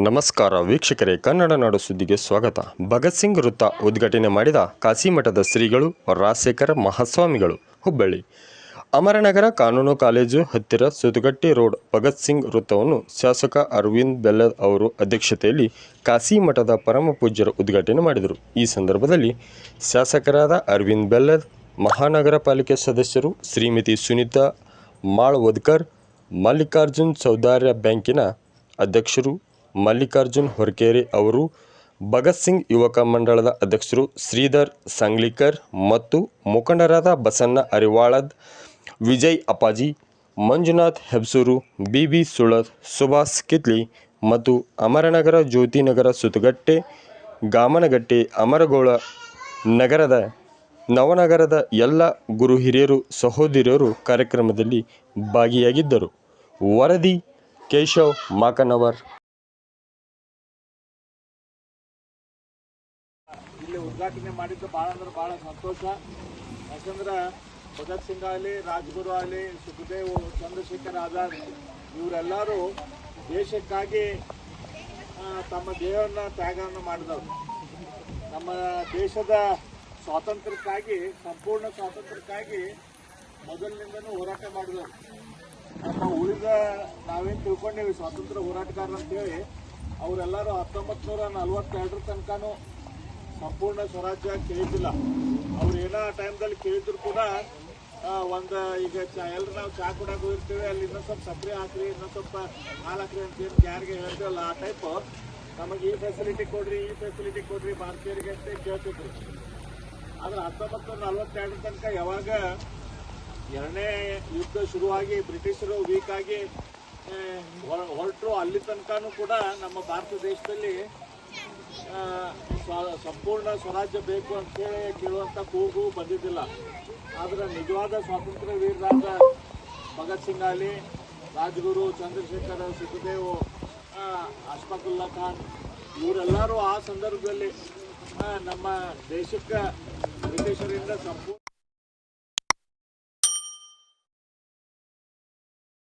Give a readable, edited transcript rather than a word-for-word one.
ನಮಸ್ಕಾರ ವೀಕ್ಷಕರೇ, ಕನ್ನಡ ನಾಡು ಸುದ್ದಿಗೆ ಸ್ವಾಗತ. ಭಗತ್ ಸಿಂಗ್ ವೃತ್ತ ಉದ್ಘಾಟನೆ ಮಾಡಿದ ಕಾಶಿಮಠದ ಶ್ರೀಗಳು ರಾಜಶೇಖರ ಮಹಾಸ್ವಾಮಿಗಳು. ಹುಬ್ಬಳ್ಳಿ ಅಮರನಗರ ಕಾನೂನು ಕಾಲೇಜು ಹತ್ತಿರ ಸುತಗಟ್ಟಿ ರೋಡ್ ಭಗತ್ ಸಿಂಗ್ ವೃತ್ತವನ್ನು ಶಾಸಕ ಅರವಿಂದ್ ಬೆಲ್ಲದ್ ಅವರು ಅಧ್ಯಕ್ಷತೆಯಲ್ಲಿ ಕಾಶಿಮಠದ ಪರಮ ಪೂಜ್ಯರು ಉದ್ಘಾಟನೆ ಮಾಡಿದರು. ಈ ಸಂದರ್ಭದಲ್ಲಿ ಶಾಸಕರಾದ ಅರವಿಂದ್ ಬೆಲ್ಲದ್, ಮಹಾನಗರ ಪಾಲಿಕೆ ಸದಸ್ಯರು ಶ್ರೀಮತಿ ಸುನೀತಾ ಮಾಳವದ್ಕರ್, ಮಲ್ಲಿಕಾರ್ಜುನ್ ಸೌದಾರ್ಯ ಬ್ಯಾಂಕಿನ ಅಧ್ಯಕ್ಷರು ಮಲ್ಲಿಕಾರ್ಜುನ್ ಹೊರಕೇರಿ ಅವರು, ಭಗತ್ ಸಿಂಗ್ ಯುವಕ ಮಂಡಳದ ಅಧ್ಯಕ್ಷರು ಶ್ರೀಧರ್ ಸಂಗ್ಲಿಕರ್ ಮತ್ತು ಮುಖಂಡರಾದ ಬಸಣ್ಣ ಅರಿವಾಳದ್, ವಿಜಯ್ ಅಪ್ಪಾಜಿ, ಮಂಜುನಾಥ್ ಹೆಬ್ಸೂರು, ಬಿಬಿ ಸುಳದ್, ಸುಭಾಸ್ ಕಿತ್ಲಿ ಮತ್ತು ಅಮರನಗರ, ಜ್ಯೋತಿನಗರ, ಸುತಗಟ್ಟೆ, ಗಾಮನಗಟ್ಟೆ, ಅಮರಗೋಳ ನಗರದ ನವನಗರದ ಎಲ್ಲ ಗುರು ಹಿರಿಯರು, ಸಹೋದರಿಯರು ಕಾರ್ಯಕ್ರಮದಲ್ಲಿ ಭಾಗಿಯಾಗಿದ್ದರು. ವರದಿ ಕೇಶವ್ ಮಾಕನವರ್. ಇಲ್ಲಿ ಉದ್ಘಾಟನೆ ಮಾಡಿದ್ದು ಭಾಳ ಅಂದ್ರೆ ಭಾಳ ಸಂತೋಷ. ಯಾಕಂದ್ರೆ ಭಗತ್ ಸಿಂಗ್ ಆಗಲಿ, ರಾಜ್ಗುರು ಆಗಲಿ, ಸುಖದೇವ್, ಚಂದ್ರಶೇಖರ್ ಆಜಾದ್ ಇವರೆಲ್ಲರೂ ದೇಶಕ್ಕಾಗಿ ತಮ್ಮ ದೇಹವನ್ನು ತ್ಯಾಗವನ್ನು ಮಾಡಿದವರು. ನಮ್ಮ ದೇಶದ ಸ್ವಾತಂತ್ರ್ಯಕ್ಕಾಗಿ, ಸಂಪೂರ್ಣ ಸ್ವಾತಂತ್ರ್ಯಕ್ಕಾಗಿ ಮೊದಲಿನಿಂದನೂ ಹೋರಾಟ ಮಾಡಿದವರು. ನಮ್ಮ ಉಳಿದ ನಾವೇನು ತಿಳ್ಕೊಂಡೇವಿ ಸ್ವಾತಂತ್ರ್ಯ ಹೋರಾಟಗಾರರು ಅಂತೇಳಿ, ಅವರೆಲ್ಲರೂ 1942 ತನಕನೂ ಸಂಪೂರ್ಣ ಸ್ವರಾಜ್ಯ ಕೇಳಿದ್ದಿಲ್ಲ. ಅವ್ರು ಏನೋ ಟೈಮ್ದಲ್ಲಿ ಕೇಳಿದ್ರು ಕೂಡ ಒಂದು ಈಗ ಎಲ್ಲರೂ ನಾವು ಚಹಾ ಕೊಡಕ್ಕೆ ಹೋಗಿರ್ತೀವಿ, ಅಲ್ಲಿ ಇನ್ನೊಂದು ಸ್ವಲ್ಪ ಸಕ್ಕರೆ ಹಾಕ್ರಿ, ಇನ್ನೊಂದು ಸ್ವಲ್ಪ ಹಾಲು ಹಾಕ್ರಿ ಅಂತ ಯಾರಿಗೆ ಹೇಳ್ತೀವಲ್ಲ, ಆ ಟೈಪ್ ನಮಗೆ ಈ ಫೆಸಿಲಿಟಿ ಕೊಡ್ರಿ, ಈ ಫೆಸಿಲಿಟಿ ಕೊಡ್ರಿ ಭಾರತೀಯರಿಗೆ ಅಂತ ಕೇಳ್ತಿದ್ರು. ಆದರೆ 1942 ತನಕ ಯಾವಾಗ ಎರಡನೇ ಯುದ್ಧ ಶುರುವಾಗಿ ಬ್ರಿಟಿಷರು ವೀಕ್ ಆಗಿ ಹೊರಟರು, ಅಲ್ಲಿ ತನಕನೂ ಕೂಡ ನಮ್ಮ ಭಾರತ ದೇಶದಲ್ಲಿ ಸಂಪೂರ್ಣ ಸ್ವರಾಜ್ಯ ಬೇಕು ಅಂತೇಳಿ ಕೇಳುವಂಥ ಕೂಗು ಬಂದಿದ್ದಿಲ್ಲ. ಆದರೆ ನಿಜವಾದ ಸ್ವಾತಂತ್ರ್ಯ ವೀರರಾದ ಭಗತ್ ಸಿಂಗ್ ಆಗಲಿ, ರಾಜ್ಗುರು, ಚಂದ್ರಶೇಖರ್, ಸುಖದೇವ್, ಅಶ್ಫಾಕುಲ್ಲಾ ಖಾನ್ ಇವರೆಲ್ಲರೂ ಆ ಸಂದರ್ಭದಲ್ಲಿ ನಮ್ಮ ದೇಶಕ್ಕೆ ಬ್ರಿಟಿಷರಿಂದ ಸಂಪೂರ್ಣ